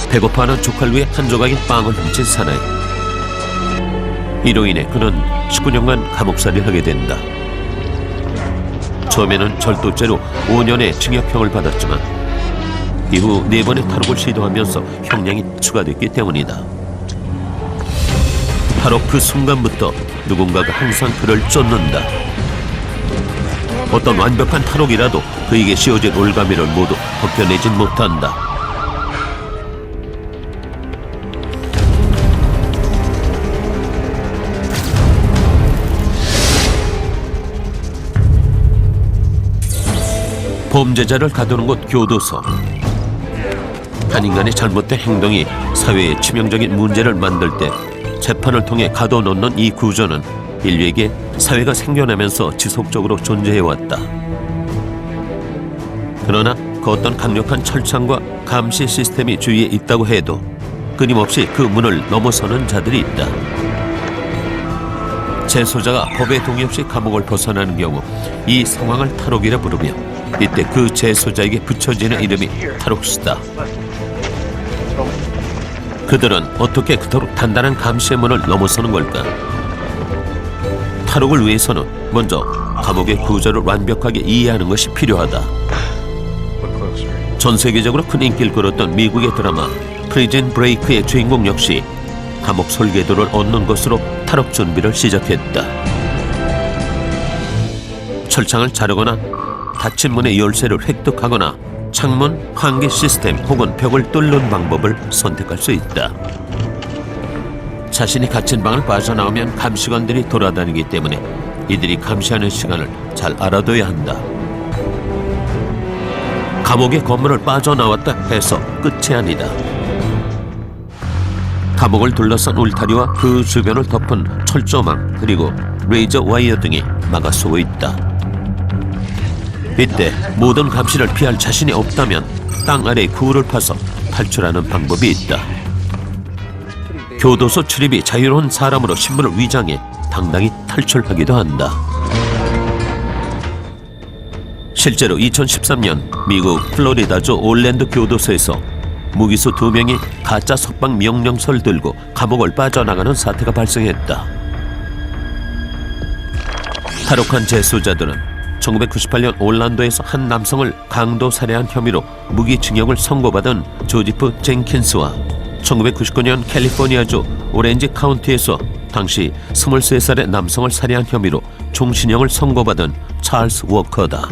배고파하는 조카를 위해 한 조각의 빵을 훔친 사나이. 이로 인해 그는 19년간 감옥살이를 하게 된다. 처음에는 절도죄로 5년의 징역형을 받았지만 이후 4번의 탈옥을 시도하면서 형량이 추가됐기 때문이다. 탈옥 그 순간부터 누군가가 항상 그를 쫓는다. 어떤 완벽한 탈옥이라도 그에게 씌워진 올가미를 모두 벗겨내진 못한다. 범죄자를 가두는 곳 교도소. 한 인간의 잘못된 행동이 사회에 치명적인 문제를 만들 때 재판을 통해 가둬놓는 이 구조는 인류에게 사회가 생겨나면서 지속적으로 존재해왔다. 그러나 그 어떤 강력한 철창과 감시 시스템이 주위에 있다고 해도 끊임없이 그 문을 넘어서는 자들이 있다. 재소자가 법의 동의 없이 감옥을 벗어나는 경우 이 상황을 탈옥이라 부르며 이때 그 재소자에게 붙여지는 이름이 탈옥수다. 그들은 어떻게 그토록 단단한 감시의 문을 넘어서는 걸까? 탈옥을 위해서는 먼저 감옥의 구조를 완벽하게 이해하는 것이 필요하다. 전 세계적으로 큰 인기를 끌었던 미국의 드라마 프리즌 브레이크의 주인공 역시 감옥 설계도를 얻는 것으로 탈옥 준비를 시작했다. 철창을 자르거나 닫힌 문의 열쇠를 획득하거나 창문, 환기 시스템 혹은 벽을 뚫는 방법을 선택할 수 있다. 자신이 갇힌 방을 빠져나오면 감시관들이 돌아다니기 때문에 이들이 감시하는 시간을 잘 알아둬야 한다. 감옥의 건물을 빠져나왔다 해서 끝이 아니다. 감옥을 둘러싼 울타리와 그 주변을 덮은 철조망 그리고 레이저 와이어 등이 막아서고 있다. 이때 모든 감시를 피할 자신이 없다면 땅 아래 구를 파서 탈출하는 방법이 있다. 교도소 출입이 자유로운 사람으로 신분을 위장해 당당히 탈출하기도 한다. 실제로 2013년 미국 플로리다주 올랜도 교도소에서 무기수 2명이 가짜 석방 명령서를 들고 감옥을 빠져나가는 사태가 발생했다. 탈옥한 재소자들은 1998년 올란도에서 한 남성을 강도 살해한 혐의로 무기징역을 선고받은 조지프 젠킨스와 1999년 캘리포니아주 오렌지 카운티에서 당시 23살의 남성을 살해한 혐의로 종신형을 선고받은 찰스 워커다.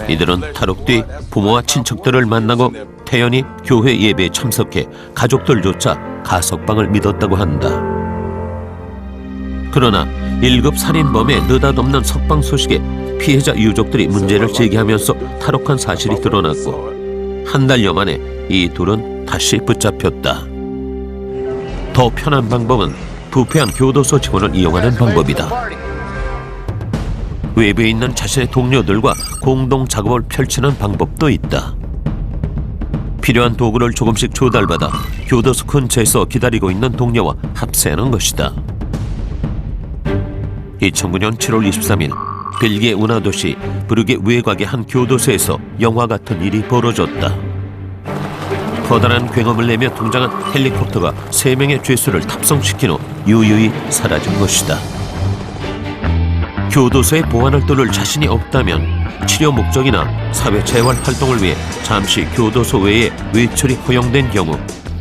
이들은 탈옥 뒤 부모와 친척들을 만나고 태연히 교회 예배에 참석해 가족들조차 가석방을 믿었다고 한다. 그러나 1급 살인범의 느닷없는 석방 소식에 피해자 유족들이 문제를 제기하면서 탈옥한 사실이 드러났고 한 달여 만에 이 둘은 다시 붙잡혔다. 더 편한 방법은 부패한 교도소 직원을 이용하는 방법이다. 외부에 있는 자신의 동료들과 공동 작업을 펼치는 방법도 있다. 필요한 도구를 조금씩 조달받아 교도소 근처에서 기다리고 있는 동료와 합세하는 것이다. 2009년 7월 23일 벨기에 운하도시 브르게 외곽의 한 교도소에서 영화 같은 일이 벌어졌다. 커다란 굉음을 내며 등장한 헬리콥터가 3명의 죄수를 탑승시킨 후 유유히 사라진 것이다. 교도소의 보안을 뚫을 자신이 없다면 치료 목적이나 사회재활 활동을 위해 잠시 교도소 외에 외출이 허용된 경우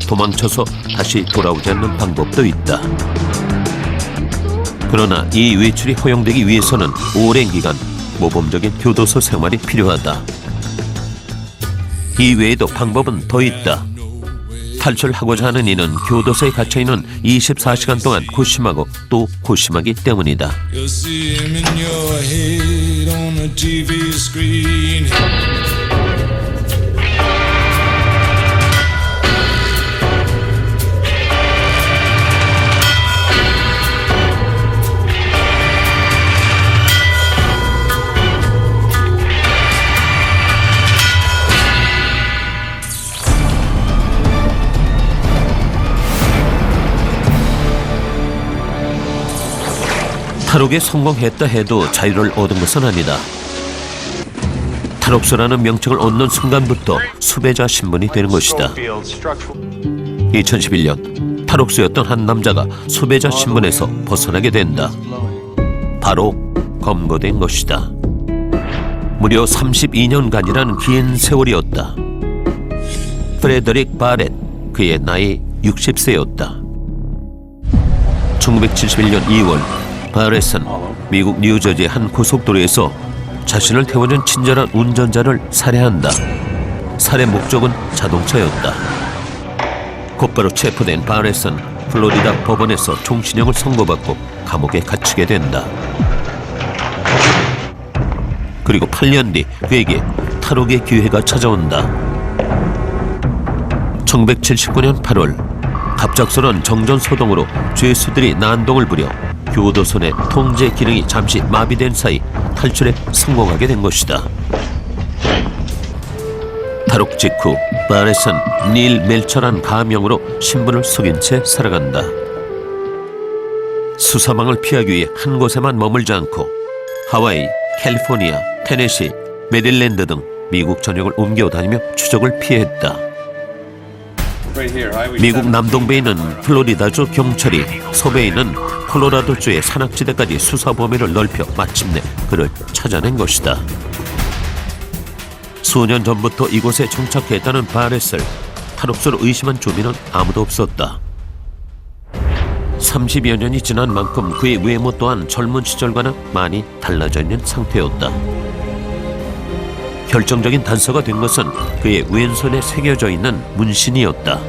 도망쳐서 다시 돌아오지 않는 방법도 있다. 그러나 이 외출이 허용되기 위해서는 오랜 기간 모범적인 교도소 생활이 필요하다. 이 외에도 방법은 더 있다. 탈출하고자 하는 이는 교도소에 갇혀있는 24시간 동안 고심하고 또 고심하기 때문이다. 탈옥에 성공했다 해도 자유를 얻은 것은 아니다. 탈옥수라는 명칭을 얻는 순간부터 수배자 신분이 되는 것이다. 2011년 탈옥수였던 한 남자가 수배자 신분에서 벗어나게 된다. 바로 검거된 것이다. 무려 32년간이라는 긴 세월이었다. 프레더릭 바렛, 그의 나이 60세였다. 1971년 2월 바렛은 미국 뉴저지의 한 고속도로에서 자신을 태워준 친절한 운전자를 살해한다. 살해 목적은 자동차였다. 곧바로 체포된 바렛은 플로리다 법원에서 종신형을 선고받고 감옥에 갇히게 된다. 그리고 8년 뒤 그에게 탈옥의 기회가 찾아온다. 1979년 8월 갑작스런 정전소동으로 죄수들이 난동을 부려 교도소 내 통제 기능이 잠시 마비된 사이 탈출에 성공하게 된 것이다. 탈옥 직후 바렛은 닐 멜처란 가명으로 신분을 속인 채 살아간다. 수사망을 피하기 위해 한 곳에만 머물지 않고 하와이, 캘리포니아, 테네시, 메릴랜드 등 미국 전역을 옮겨다니며 추적을 피했다. 미국 남동부에 있는 플로리다주 경찰이 서부에 있는 콜로라도주의 산악지대까지 수사 범위를 넓혀 마침내 그를 찾아낸 것이다. 수년 전부터 이곳에 정착했다는 바렛을 탈옥수로 의심한 주민은 아무도 없었다. 30여 년이 지난 만큼 그의 외모 또한 젊은 시절과는 많이 달라져 있는 상태였다. 결정적인 단서가 된 것은 그의 왼손에 새겨져 있는 문신이었다.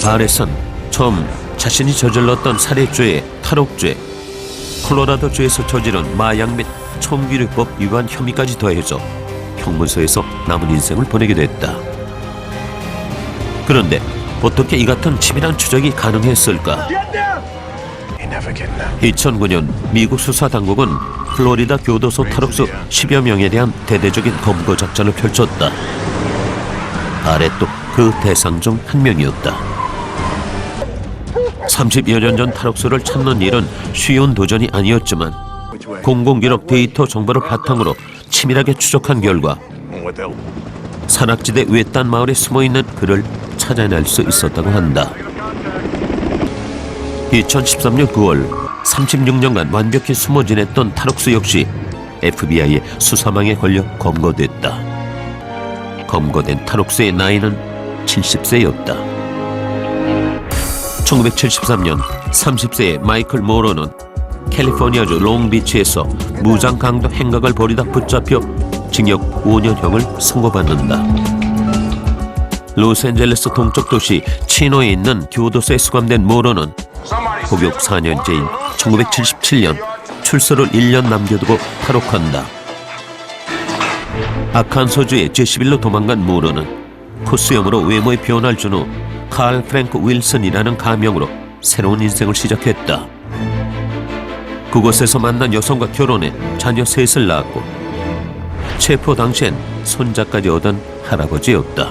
바렛은 처음 자신이 저질렀던 살해죄, 탈옥죄, 콜로라도주에서 저지른 마약 및 총기류법 위반 혐의까지 더해져 형무소에서 남은 인생을 보내게 됐다. 그런데 어떻게 이 같은 치밀한 추적이 가능했을까? 2009년 미국 수사당국은 플로리다 교도소 탈옥수 10여 명에 대한 대대적인 검거 작전을 펼쳤다. 바렛도 그 대상 중 한 명이었다. 30여 년 전 탈옥수를 찾는 일은 쉬운 도전이 아니었지만 공공기록 데이터 정보를 바탕으로 치밀하게 추적한 결과 산악지대 외딴 마을에 숨어있는 그를 찾아낼 수 있었다고 한다. 2013년 9월 36년간 완벽히 숨어 지냈던 탈옥수 역시 FBI의 수사망에 걸려 검거됐다. 검거된 탈옥수의 나이는 70세였다. 1973년 30세의 마이클 모로는 캘리포니아주 롱비치에서 무장강도 행각을 벌이다 붙잡혀 징역 5년형을 선고받는다. 로스앤젤레스 동쪽 도시 치노에 있는 교도소에 수감된 모로는 복역 4년째인 1977년 출소를 1년 남겨두고 탈옥한다. 아칸소주의 제시빌로 도망간 모로는 코스염으로 외모에 변화를 준 후 칼 프랭크 윌슨이라는 가명으로 새로운 인생을 시작했다. 그곳에서 만난 여성과 결혼해 자녀 셋을 낳았고 체포 당시엔 손자까지 얻은 할아버지였다.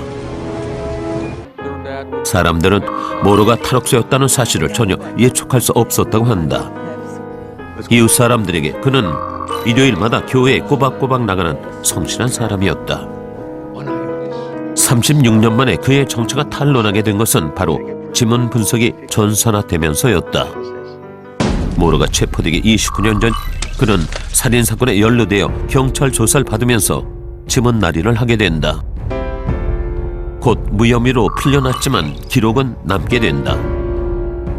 사람들은 모로가 탈옥수였다는 사실을 전혀 예측할 수 없었다고 한다. 이웃 사람들에게 그는 일요일마다 교회에 꼬박꼬박 나가는 성실한 사람이었다. 36년 만에 그의 정체가 탄로나게 된 것은 바로 지문 분석이 전산화되면서였다. 모로가 체포되기 29년 전 그는 살인사건에 연루되어 경찰 조사를 받으면서 지문 날인을 하게 된다. 곧 무혐의로 풀려났지만 기록은 남게 된다.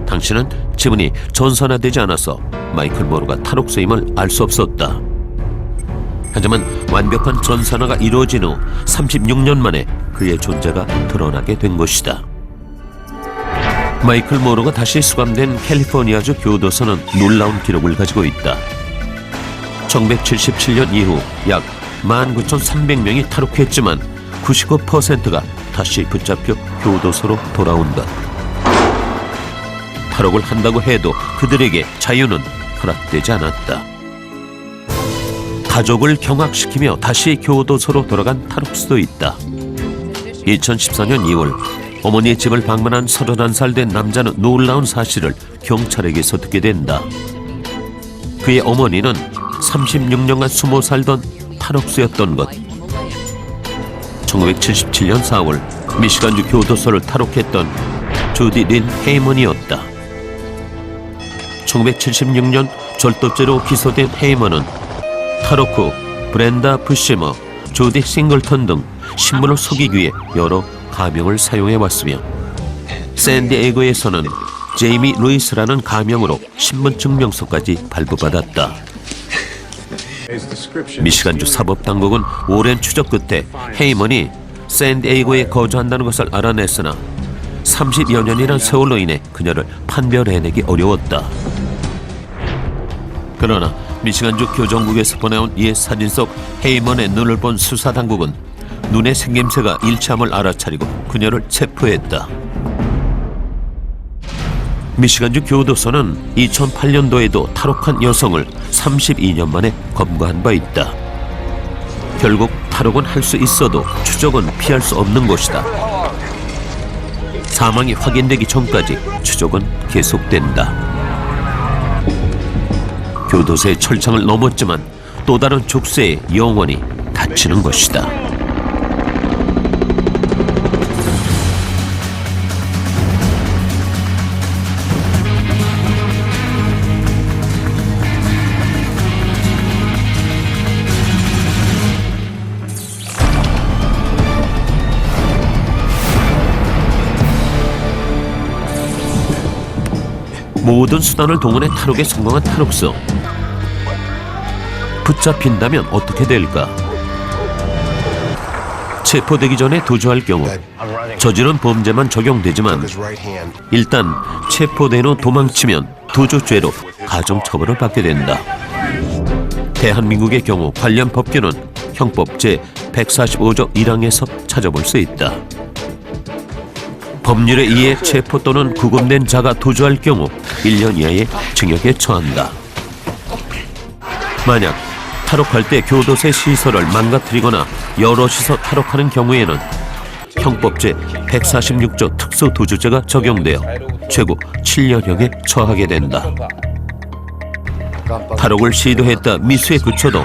당시는 지문이 전산화되지 않아서 마이클 모로가 탈옥수임을 알 수 없었다. 하지만 완벽한 전산화가 이루어진 후 36년 만에 그의 존재가 드러나게 된 것이다. 마이클 모로가 다시 수감된 캘리포니아주 교도소는 놀라운 기록을 가지고 있다. 1977년 이후 약 19,300명이 탈옥했지만 99%가 다시 붙잡혀 교도소로 돌아온 것. 탈옥을 한다고 해도 그들에게 자유는 허락되지 않았다. 가족을 경악시키며 다시 교도소로 돌아간 탈옥수도 있다. 2014년 2월 어머니의 집을 방문한 31살 된 남자는 놀라운 사실을 경찰에게서 듣게 된다. 그의 어머니는 36년간 숨어 살던 탈옥수였던 것. 1977년 4월 미시간주 교도소를 탈옥했던 주디 린 헤이먼이었다. 1976년 절도죄로 기소된 헤이먼은 탈옥 후 브렌다 부시머, 주디 싱글턴 등 신문을 속이기 위해 여러 가명을 사용해왔으며 샌디에이고에서는 제이미 루이스라는 가명으로 신분 증명서까지 발부받았다. 미시간주 사법당국은 오랜 추적 끝에 헤이먼이 샌디에이고에 거주한다는 것을 알아냈으나 30여 년이란 세월로 인해 그녀를 판별해내기 어려웠다. 그러나 미시간주 교정국에서 보내온 옛 사진 속 헤이먼의 눈을 본 수사당국은 눈의 생김새가 일치함을 알아차리고 그녀를 체포했다. 미시간주 교도소는 2008년도에도 탈옥한 여성을 32년 만에 검거한 바 있다. 결국 탈옥은 할 수 있어도 추적은 피할 수 없는 것이다. 사망이 확인되기 전까지 추적은 계속된다. 교도소의 철창을 넘었지만 또 다른 족쇄에 영원히 닫히는 것이다. 모든 수단을 동원해 탈옥에 성공한 탈옥수. 붙잡힌다면 어떻게 될까? 체포되기 전에 도주할 경우 저지른 범죄만 적용되지만 일단 체포된 후 도망치면 도주죄로 가중처벌을 받게 된다. 대한민국의 경우 관련 법규는 형법 제145조 1항에서 찾아볼 수 있다. 법률에 의해 체포 또는 구금된 자가 도주할 경우 1년 이하의 징역에 처한다. 만약 탈옥할 때 교도소 시설을 망가뜨리거나 여럿이서 탈옥하는 경우에는 형법 제146조 특수도주죄가 적용되어 최고 7년형에 처하게 된다. 탈옥을 시도했다 미수에 그쳐도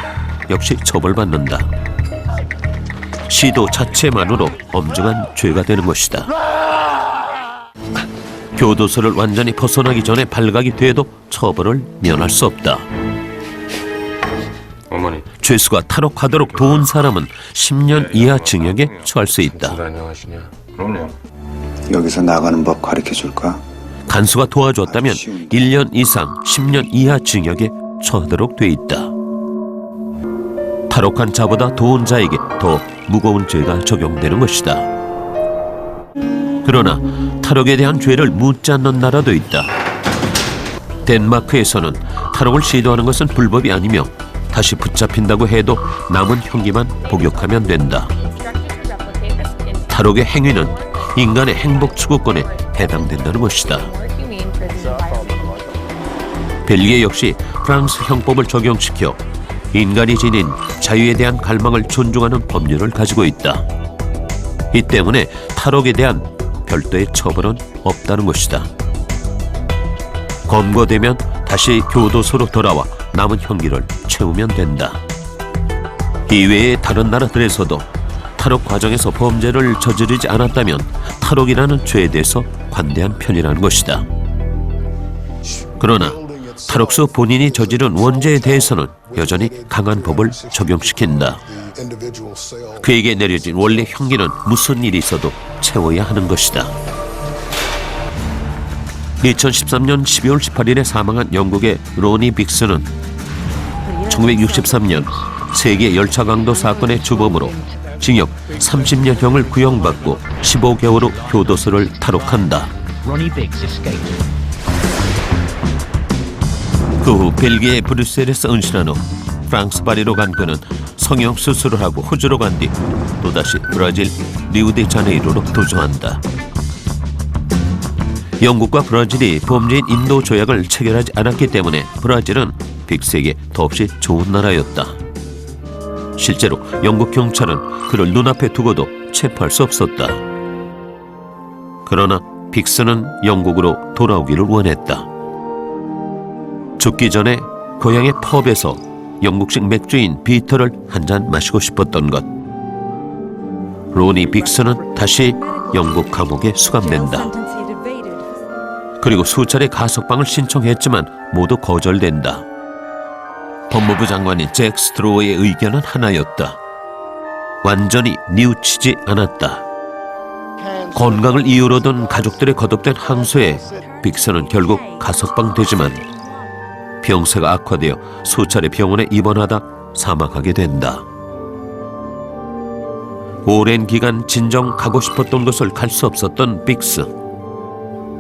역시 처벌받는다. 시도 자체만으로 엄중한 죄가 되는 것이다. 교도소를 완전히 벗어나기 전에 발각이 돼도 처벌을 면할 수 없다. 어머니. 죄수가 탈옥하도록 도운 사람은 10년 이하 징역에 처할 수 있다. 그럼요. 여기서 나가는 법 가르쳐줄까? 간수가 도와줬다면 1년 이상 10년 이하 징역에 처하도록 돼 있다. 탈옥한 자보다 도운 자에게 더 무거운 죄가 적용되는 것이다. 그러나 탈옥에 대한 죄를 묻지 않는 나라도 있다. 덴마크에서는 탈옥을 시도하는 것은 불법이 아니며 다시 붙잡힌다고 해도 남은 형기만 복역하면 된다. 탈옥의 행위는 인간의 행복 추구권에 해당된다는 것이다. 벨기에 역시 프랑스 형법을 적용시켜 인간이 지닌 자유에 대한 갈망을 존중하는 법률을 가지고 있다. 이 때문에 탈옥에 대한 별도의 처벌은 없다는 것이다. 검거되면 다시 교도소로 돌아와 남은 형기를 채우면 된다. 이외에 다른 나라들에서도 탈옥 과정에서 범죄를 저지르지 않았다면 탈옥이라는 죄에 대해서 관대한 편이라는 것이다. 그러나 탈옥수 본인이 저지른 원죄에 대해서는 여전히 강한 법을 적용시킨다. 그에게 내려진 원래 형기는 무슨 일이 있어도 채워야 하는 것이다. 2013년 12월 18일에 사망한 영국의 로니 빅스는 1963년 세계 열차 강도 사건의 주범으로 징역 30년형을 구형받고 15개월 후 교도소를 탈옥한다. 그 후 벨기에 브뤼셀에서 은신한 후 프랑스 파리로 간 그는 성형 수술을 하고 호주로 간 뒤 또다시 브라질 리우데자네이루로 도주한다. 영국과 브라질이 범죄인 인도 조약을 체결하지 않았기 때문에 브라질은 빅스에게 더없이 좋은 나라였다. 실제로 영국 경찰은 그를 눈앞에 두고도 체포할 수 없었다. 그러나 빅스는 영국으로 돌아오기를 원했다. 죽기 전에 고향의 펍에서 영국식 맥주인 비터를 한 잔 마시고 싶었던 것. 로니 빅스는 다시 영국 감옥에 수감된다. 그리고 수차례 가석방을 신청했지만 모두 거절된다. 법무부 장관인 잭 스트로우의 의견은 하나였다. 완전히 뉘우치지 않았다. 건강을 이유로 둔 가족들의 거듭된 항소에 빅스는 결국 가석방되지만 병세가 악화되어 수차례 병원에 입원하다 사망하게 된다. 오랜 기간 진정 가고 싶었던 곳을 갈 수 없었던 빅스.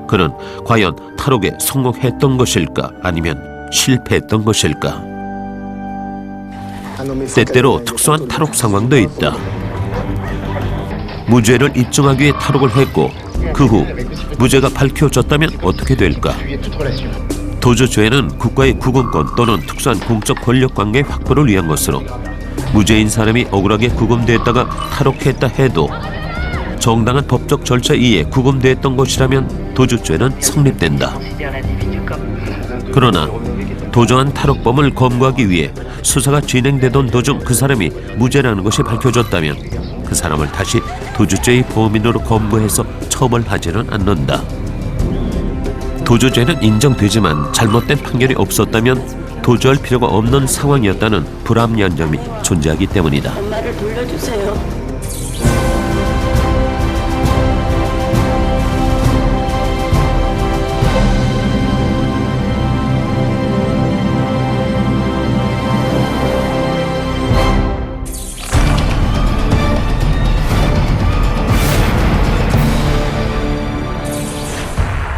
그는 과연 탈옥에 성공했던 것일까 아니면 실패했던 것일까? 때때로 특수한 탈옥 상황도 있다. 무죄를 입증하기 위해 탈옥을 했고 그 후 무죄가 밝혀졌다면 어떻게 될까? 도주죄는 국가의 구금권 또는 특수한 공적 권력 관계 확보를 위한 것으로 무죄인 사람이 억울하게 구금됐다가 탈옥했다 해도 정당한 법적 절차에 의해 구금됐던 것이라면 도주죄는 성립된다. 그러나 도저한 탈옥범을 검거하기 위해 수사가 진행되던 도중 그 사람이 무죄라는 것이 밝혀졌다면 그 사람을 다시 도주죄의 범인으로 검거해서 처벌하지는 않는다. 도주죄는 인정되지만 잘못된 판결이 없었다면 도주할 필요가 없는 상황이었다는 불합리한 점이 존재하기 때문이다. 엄마를 돌려주세요.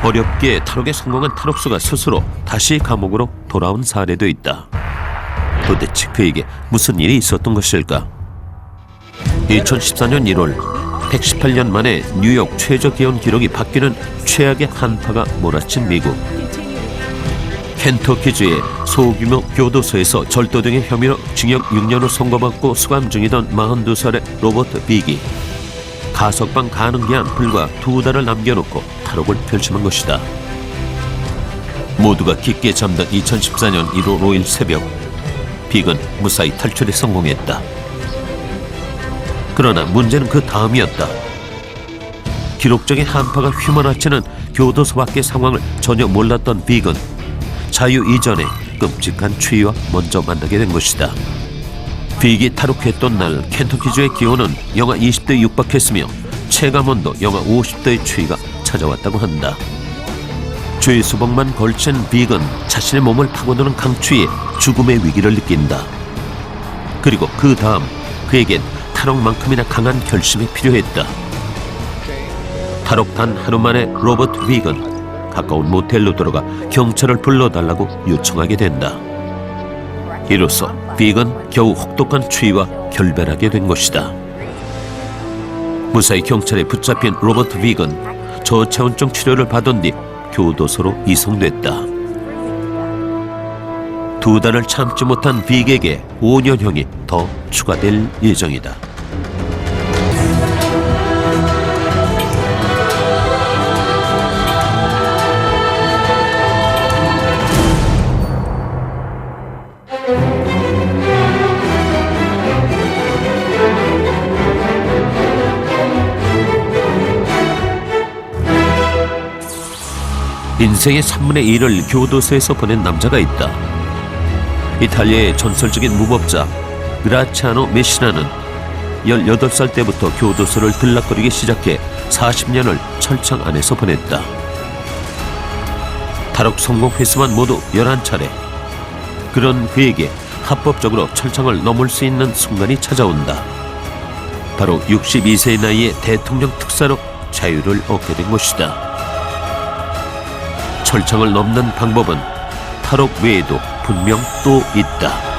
어렵게 탈옥에 성공한 탈옥수가 스스로 다시 감옥으로 돌아온 사례도 있다. 도대체 그에게 무슨 일이 있었던 것일까? 2014년 1월 118년 만에 뉴욕 최저기온 기록이 바뀌는 최악의 한파가 몰아친 미국. 켄터키주의 소규모 교도소에서 절도 등의 혐의로 징역 6년을 선고받고 수감 중이던 42살의 로버트 빅이 가석방 가능 기한 불과 2달을 남겨놓고 탈옥을 결심한 것이다. 모두가 깊게 잠든 2014년 1월 5일 새벽, 빅은 무사히 탈출에 성공했다. 그러나 문제는 그 다음이었다. 기록적인 한파가 휘몰아치는 교도소 밖의 상황을 전혀 몰랐던 빅은 자유 이전에 끔찍한 추위와 먼저 만나게 된 것이다. 빅이 탈옥했던 날 켄터키주의 기온은 영하 20도에 육박했으며 체감온도 영하 50도의 추위가 찾아왔다고 한다. 주의 수복만 걸친 빅은 자신의 몸을 파고드는 강추위에 죽음의 위기를 느낀다. 그리고 그 다음 그에겐 탈옥만큼이나 강한 결심이 필요했다. 탈옥 단 하루 만에 로버트 빅은 가까운 모텔로 들어가 경찰을 불러달라고 요청하게 된다. 이로써 빅은 겨우 혹독한 추위와 결별하게 된 것이다. 무사히 경찰에 붙잡힌 로버트 빅은 저체온증 치료를 받은 뒤 교도소로 이송됐다. 2달을 참지 못한 빅에게 5년형이 더 추가될 예정이다. 인생의 3분의 1을 교도소에서 보낸 남자가 있다. 이탈리아의 전설적인 무법자 그라치아노 메시나는 18살 때부터 교도소를 들락거리기 시작해 40년을 철창 안에서 보냈다. 탈옥 성공 횟수만 모두 11차례. 그런 그에게 합법적으로 철창을 넘을 수 있는 순간이 찾아온다. 바로 62세의 나이에 대통령 특사로 자유를 얻게 된 것이다. 철창을 넘는 방법은 탈옥 외에도 분명 또 있다.